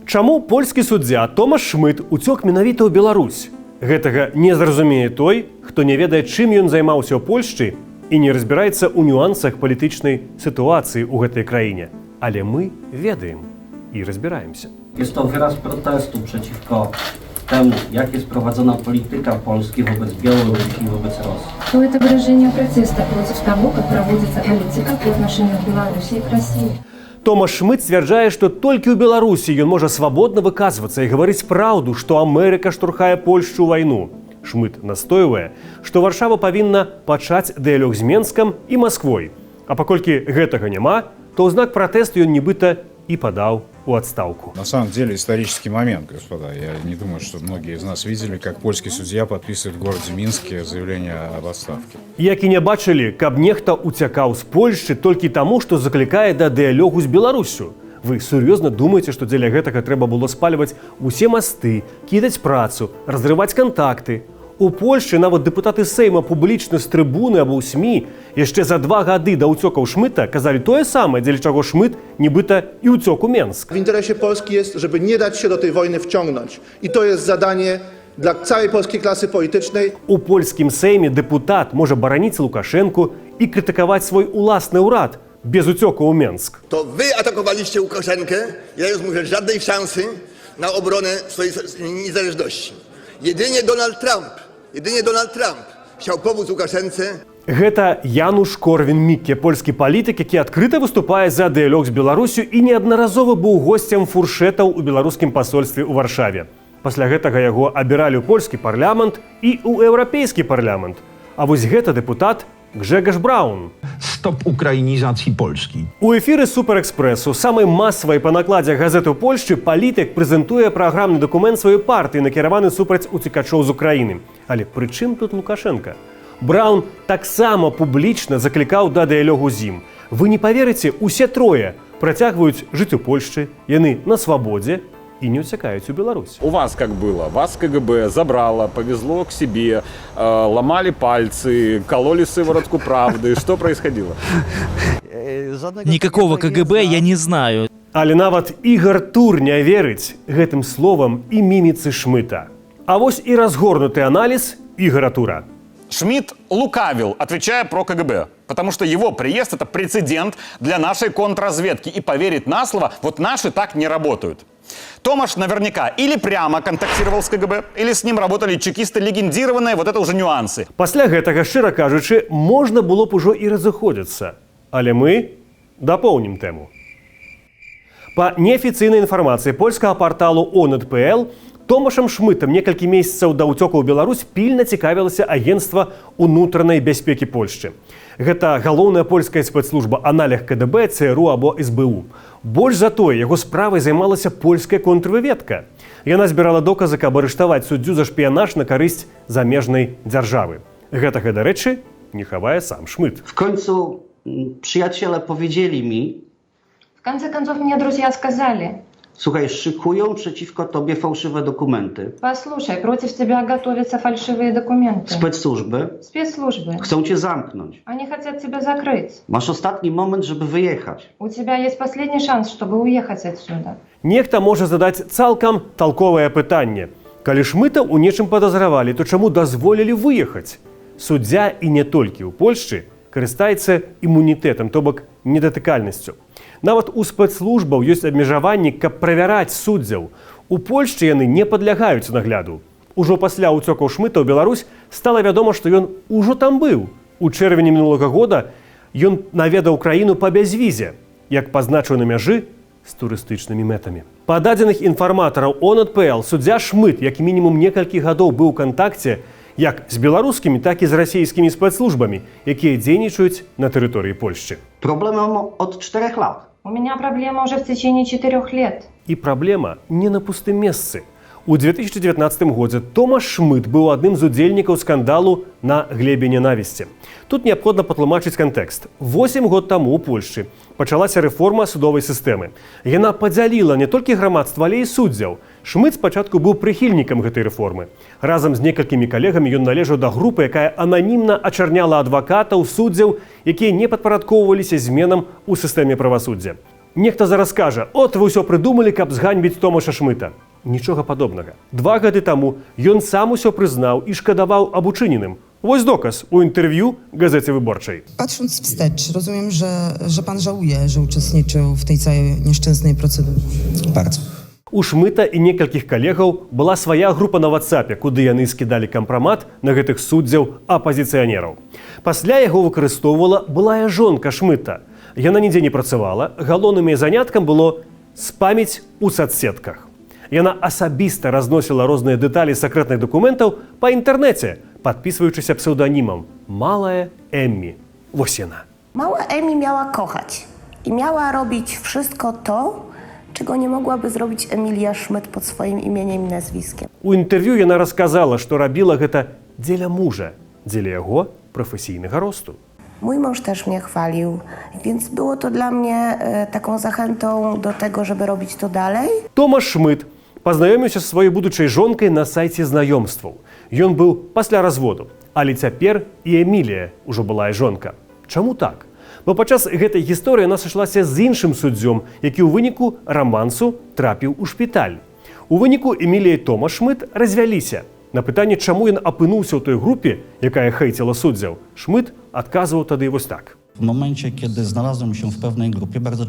Чаму польскі суддзя Томаш Шмыт уцёк менавіта ў Беларусь? Гэтага не зразумее той, хто не ведае, чым ён займаўся ў Польшчы і не разбіраецца ў нюансах палітычнай сітуацыі ў гэтай краіне. Але мы ведаем i rozbieramy się. Jest to wyraz protestu przeciwko temu, jak jest prowadzona polityka Polski wobec Białorusi i wobec Rosji. To это выражение протеста против того, как проводится политика по отношению к Беларуси и к России. Томаш Шмыт сцвярджае, што толькі ў Беларусі ён можа свабодна выказвацца і гаварыць праўду, што Амерыка штурхае Польшчу ў вайну. Шмыт настойвае, што Варшава павінна пачаць дыялог з Менскам і Масквой. А паколькі гэтага няма, то ў знак пратэсту ён нібыта и подал в отставку. На самом деле исторический момент, господа. Я не думаю, что многие из нас видели, как польский судья подписывает в городе Минске заявление об отставке. Як і не бачылі, каб нехта уцякаў з Польшчы толькі таму, што заклікае да дыялогу з Беларуссю. Вы сур'ёзна думаеце, што дзеля гэтага трэба было спальваць усе масты, кідаць працу, разрываць кантакты? У Польшчы нават дэпутаты Сейма публічна з трыбуны або ў СМІ яшчэ за 2 гады да ўцёкаў Шмыта казалі тое самае, дзеля чаго Шмыт нібыта і ўцёк у Менск. W interesie Polski jest, żeby nie dać się do tej wojny wciągnąć. I to jest zadanie dla całej polskiej klasy politycznej. У польскім Сейме дэпутат можа бараніць Лукашэнку і крытыкаваць свой уласны ўрад без уцёку ў Менск. To wy atakowaliście Łukaszenkę, ja już mówię, żadnej szansy na obronę swojej niezależności. Jedynie Donald Trump chciał pomóc Łukaszence. Гэта Януш Корвін-Мікке, польскі палітык, які адкрыта выступае за дыялог з Беларуссю і неаднаразова быў госцем фуршэтаў у беларускім пасольстве ў Варшаве. Пасля гэтага яго абіралі ў польскі парламент і ў еўрапейскі парламент. А вось гэта дэпутат Grzegorz Braun. Stop ukrainizacji Polski. У эфіры Суперэкспрэсу, самай масавай па накладзе газеты ў Польшчы, палітык прэзентуе праграмны дакумент сваёй партыі, накіраваны супраць уцекачоў з Украіны. Але пры чым тут Лукашенка? Braun таксама публічна заклікаў да дыялогу з ім. Вы не паверыце, усе трое працягваюць жыць у Польшчы, яны на свабодзе и не утекают в Беларусь. У вас как было? Вас КГБ забрало, повезло к себе, ломали пальцы, кололи сыворотку правды. Что происходило? Никакого КГБ я не знаю. Але нават Ігор Тур не верыць гэтым словам і міміцы Шмыта. А вось і разгорнуты анализ Игора Тура. Шмидт лукавил, отвечая про КГБ, потому что его приезд – это прецедент для нашей контрразведки. И поверить на слово, вот наши так не работают. Томаш наверняка или прямо контактировал с КГБ, или с ним работали чекисты легендированные, вот это уже нюансы. Пасля гэтага, шчыра кажучы, можна было б ужо і разыходзіцца. Але мы дапоўнім тэму. Па неафіцыйнай інфармацыі польскага парталу ОНТ.ПЛ, Томашам Шмытам некалькі месяцаў да ўцёку ў Беларусь пільна цікавілася агенцтва ўнутранай бяспекі Польшчы. Гэта галоўная польская спецслужба аналег КДБ, ЦРУ або СБУ. Больш за тое, яго справай займалася польская контрвыведка. Яна збірала доказы, каб арыштаваць суддзю за шпіянаж на карысць замежнай дзяржавы. Гэтага, дарэчы, не хавае сам Шмыт. W końcu przyjaciele powiedzieli mi, В конце концов, мне друзья сказали: słuchaj, szykują przeciwko tobie fałszywe dokumenty. послушай, против тебя готовятся фальшивые документы. Specsłużby Спецслужбы. chcą cię zamknąć. Они хотят тебя закрыть. Masz ostatni moment, żeby wyjechać. У тебя есть последний шанс, чтобы уехать отсюда. Нехта можа задаць цалкам талковае пытанне. Калі Шмыта ў нечым падазравалі, то чаму дазволілі выехаць? Суддзя і не толькі ў Польшчы карыстаецца імунітэтам, то бок недатыкальнасцю. Нават у спецслужбаў ёсць абмежаванні, каб правяраць суддзяў. У Польшчы яны не падлягаюць нагляду. Ужо пасля ўцёкаў Шмыта ў Беларусь стала вядома, што ён ужо там быў. У чэрвені мінулага года ён наведаў краіну па бязвізе, як пазначыў на мяжы з турыстычнымі мэтамі. Па дадзеных інфарматараў ОНТ.ПЛ, суддзя Шмыт як мінімум некалькі гадоў быў у кантакце як з беларускімі, так і з расійскімі спецслужбамі, якія дзейнічаюць на тэрыторыі Польшчы. Problem mam od 4 lat. У меня проблема уже в течение 4 лет. І праблема не на пустым месцы. У 2019 годзе Томаш Шмыт быў адным з удзельнікаў скандалу на глебе ненавісці. Тут неабходна патлумачыць кантэкст. 8 год таму ў Польшчы пачалася рэформа судовай сістэмы. Яна падзяліла не толькі грамадства, але і суддзяў. Шмыт спачатку быў прыхільнікам гэтай рэформы. Разам з некалькімі калегамі ён належаў да групы, якая ананімна ачарняла адвакатаў, суддзяў, якія не падпарадкоўваліся зменам у сістэме правасуддзя. Нехта зараз скажа: от вы ўсё прыдумалі, каб зганьбіць Томаша Шмыта. Нічога падобнага. 2 гады таму ён сам усё прызнаў і шкадаваў аб учыненым. Вось доказ у інтэрв'ю газеце Выборчай. Patrząc wstecz, rozumiem, że pan żałuje, że uczestniczył w tej całej nieszczęsnej procedurze. Bardzo. У Шмыта і некалькіх калегаў была свая група на WhatsApp, куды яны скідалі кампрамат на гэтых суддзяў апазіцыянераў. Пасля яго выкарыстоўвала былая жонка Шмыта. Яна нідзе не працавала, галоўным яе заняткам было спаміць у соцсетках. Яна асабіста разносіла розныя дэталі сакрэтных дакументаў па інтэрнэце, падпісваючыся псеўданімам «Малая Эммі». Вось яна. Mała Emi miała kochać i miała robić wszystko to, czego nie mogłaby zrobić Emilia Szmyt pod swoim imieniem i nazwiskiem. У інтэрв'ю яна расказала, што рабіла гэта дзеля мужа, дзеля яго прафесійнага росту. Mój mąż też mnie chwalił, więc było to dla mnie taką zachętą do tego, żeby robić to dalej. Томаш Шмыт пазнаёміўся з сваёй будучай жонкай на сайце знаёмстваў. Ён быў пасля разводу, але цяпер і Эмілія ўжо была і жонка. Чаму так? Бо падчас гэтай гісторыі яна сышлася з іншым суддзём, які ў выніку рамансу трапіў у шпіталь. У выніку Эмілія і Томаш Шмыт развяліся. На пытанне, чаму ён апынуўся ў той групе, якая хейціла суддзяў, Шмыт адказваў тады вось так. W momencie, kiedy znalazłem się w pewnej grupie, bardzo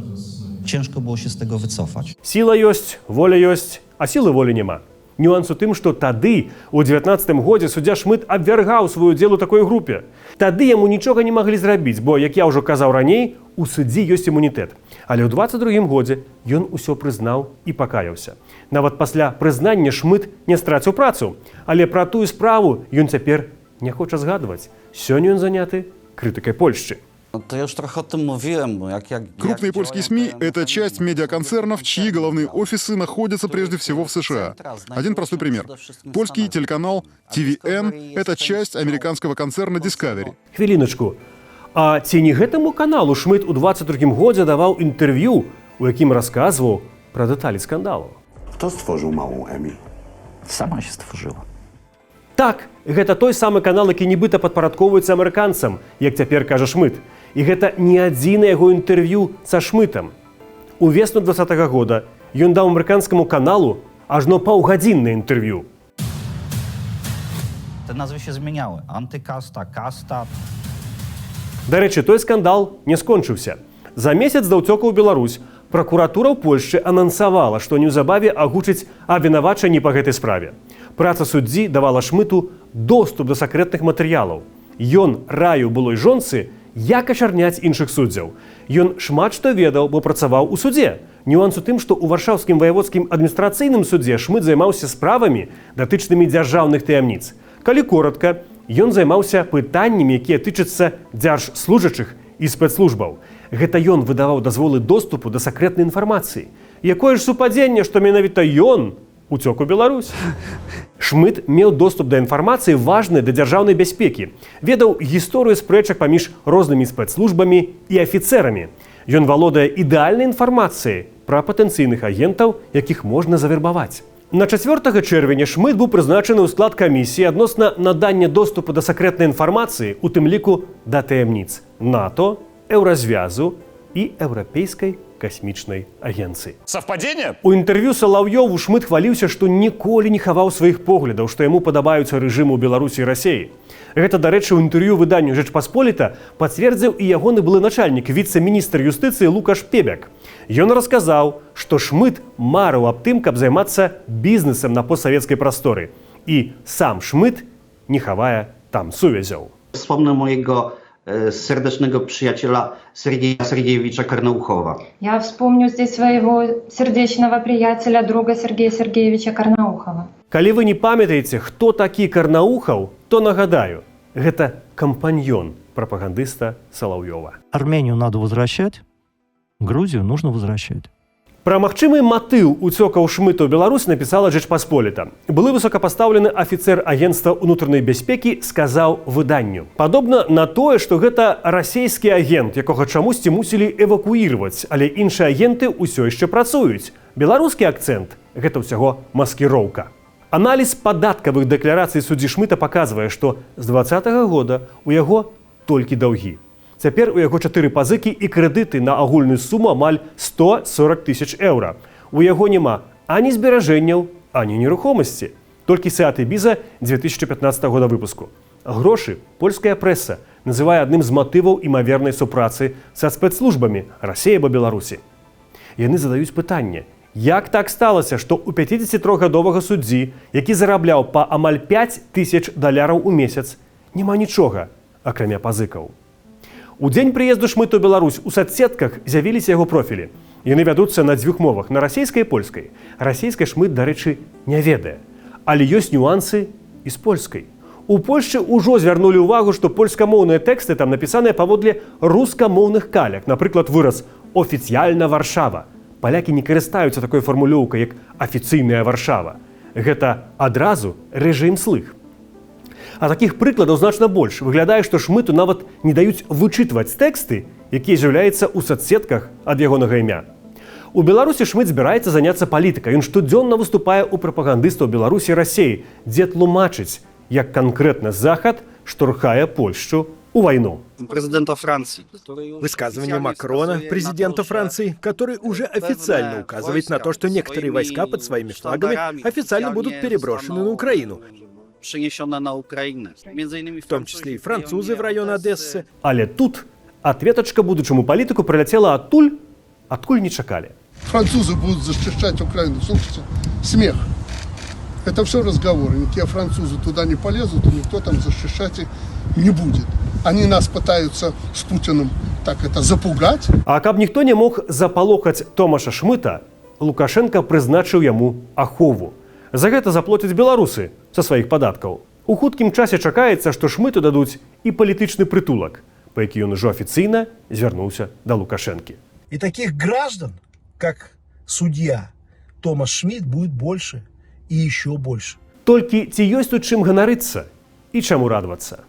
ciężko było się z tego wycofać. Сіла ёсць, воля ёсць, а сілы волі няма. Нюанс у тым, што тады, у 19-м годзе, суддзя Шмыт абвяргаў сваю дзел у такой групе. Тады яму нічога не маглі зрабіць, бо, як я ўжо казаў раней, у суддзі ёсць імунітэт. Але ў 22-м годзе ён усё прызнаў і пакаяўся. Нават пасля прызнання Шмыт не страціў працу. Але пра тую справу ён цяпер не хоча згадваць. Сёння ён заняты крытыкай Польшчы. To ja już trochę o tym mówiłem. Крупные польские СМИ – это часть медиаконцернов, чьи головные офисы находятся прежде всего в США. Один простой пример. Польский телеканал TVN – это часть американского концерна Discovery. Хвіліначку. А ці не гэтаму каналу Шмыт у 22-м годзе даваў інтэрв'ю, у якім расказваў пра дэталі скандалу? Kto stworzył małą Emi? Sama się stworzyła. Так, гэта той самы канал, які нібыта падпарадкоўваецца амерыканцам, як цяпер кажа Шмыт. І гэта не адзінае яго інтэрв'ю са Шмытам. У весну 20-го года ён даў амерыканскаму каналу ажно паўгадзіннае інтэрв'ю. Te nazwy się zmieniały. Antykasta, kasta. Дарэчы, той скандал не скончыўся. За месяц да ўцёку ў Беларусь пракуратура ў Польшчы анансавала, што неўзабаве агучыць абвінавачанні па гэтай справе. Праца суддзі давала Шмыту доступ да сакрэтных матэрыялаў. Ён раіў былой жонцы, як ачарняць іншых суддзяў. Ён шмат што ведаў, бо працаваў у судзе. Нюанс у тым, што ў варшаўскім ваяводскім адміністрацыйным судзе Шмыт займаўся справамі, датычнымі дзяржаўных таямніц. Калі коратка, ён займаўся пытаннямі, якія тычацца дзяржслужачых і спецслужбаў. Гэта ён выдаваў дазволы доступу да сакрэтнай інфармацыі. Якое ж супадзенне, што менавіта ён уцёк у Беларусь. Шмыт меў доступ да інфармацыі важнай для дзяржаўнай бяспекі. Ведаў гісторыю спрэчак паміж рознымі спецслужбамі і афіцэрамі. Ён валодае ідэальнай інфармацыяй пра патэнцыйных агентаў, якіх можна завербаваць. На 4 чэрвеня Шмыт быў прызначаны ў склад камісіі адносна надання доступу да сакрэтнай інфармацыі, у тым ліку да таямніц НАТО, Еўразвязу і Еўрапейскай касмічнай агенцыі. Совпадение? У інтэрв'ю Салаўёву Шмыт хваліўся, што ніколі не хаваў сваіх поглядаў, што яму падабаюцца рэжымы ў Беларусі і Расіі. Гэта, дарэчы, у інтэрв'ю выданню «Жэчпасполіта» пацвердзіў і ягоны былы начальнік, віцэ-міністр юстыцыі Лукаш Пебяк. Ён расказаў, што Шмыт марыў аб тым, каб займацца бізнесам на постсавецкай прасторы. І сам Шмыт не хавае там сувязяў. Wspomnę mojego serdecznego przyjaciela Sergieja Sergiejewicza Karnauchowa. Я вспомню здесь своего сердечного приятеля, друга Сергея Сергеевича Карнаухова. Калі вы не памятаеце, хто такі Карнаухаў, то нагадаю, гэта кампаньён прапагандыста Салаўёва. Армению надо возвращать, Грузию нужно возвращать. Пра магчымы матыў уцёкаў Шмыта ў Беларусь напісала Жэчпасполіта. Былы высокапастаўлены афіцэр агенцтва ўнутранай бяспекі сказаў выданню. Падобна на тое, што гэта расійскі агент, якога чамусьці мусілі эвакуіраваць, але іншыя агенты ўсё яшчэ працуюць. Беларускі акцэнт – гэта ўсяго маскіроўка. Аналіз падаткавых дэкларацый суддзі Шмыта паказвае, што з 20-го года у яго толькі даўгі. Цяпер у яго 4 пазыкі і крэдыты на агульную суму амаль 140 тысяч еўра. У яго няма ані зберажэнняў, ані нерухомасці. Толькі Seat Ibiza 2015 года выпуску. Грошы польская прэса называе адным з матываў імавернай супрацы са спецслужбамі Расіі або Беларусі. Яны задаюць пытанне, як так сталася, што ў 53гадовага суддзі, які зарабляў па амаль 5000 даляраў у месяц, няма нічога, акрамя пазыкаў. У дзень прыезду Шмыта ў Беларусь у соцсетках з'явіліся яго профілі. Яны вядуцца на дзвюх мовах, на расійскай і польскай. Расійскай Шмыт, дарэчы, не ведае. Але ёсць нюансы і з польскай. У Польшчы ўжо звярнулі ўвагу, што польскамоўныя тэксты там напісаныя паводле рускамоўных каляк. Напрыклад, выраз «офіцыяльна Варшава». Палякі не карыстаюцца такой фармулёўкай, як «афіцыйная Варшава». Гэта адразу рэжым слых. А такіх прыкладаў значна больш. Выглядае, што Шмыту нават не даюць вычытваць тэксты, якія з'яўляюцца ў соцсетках ад ягонага імя. У Беларусі Шмыт збіраецца заняцца палітыкай. Ён штодзённа выступае ў прапагандыстаў Беларусі і Расіі, дзе тлумачыць, як конкретно Захад штурхае Польшу у войну. Президента Франции. Высказывание Макрона, президента Франции, который уже официально указывает на то, что некоторые войска под своими флагами официально будут переброшены на Украину. В том числе и французы в район Одессы. Але тут ответочка будучому палітыку прилетела адтуль, адкуль не чакалі. Французы будут защищать Украину. Слушайте, смех. Это все разговоры. Никакие французы туда не полезут, и никто там защищать их не будет. Они нас пытаются с Путиным так это запугать. А каб ніхто не мог запалохаць Томаша Шмыта, Лукашенко прызначыў яму ахову. За гэта заплоцяць беларусы са сваіх падаткаў. У хуткім часе чакаецца, што Шмыту дадуць і палітычны прытулак, па які ён ужо афіцыйна звярнуўся да Лукашэнкі. И таких граждан, как судья Томаш Шмидт, будет больше и еще больше. Толькі ці ёсць тут чым ганарыцца і чаму радавацца?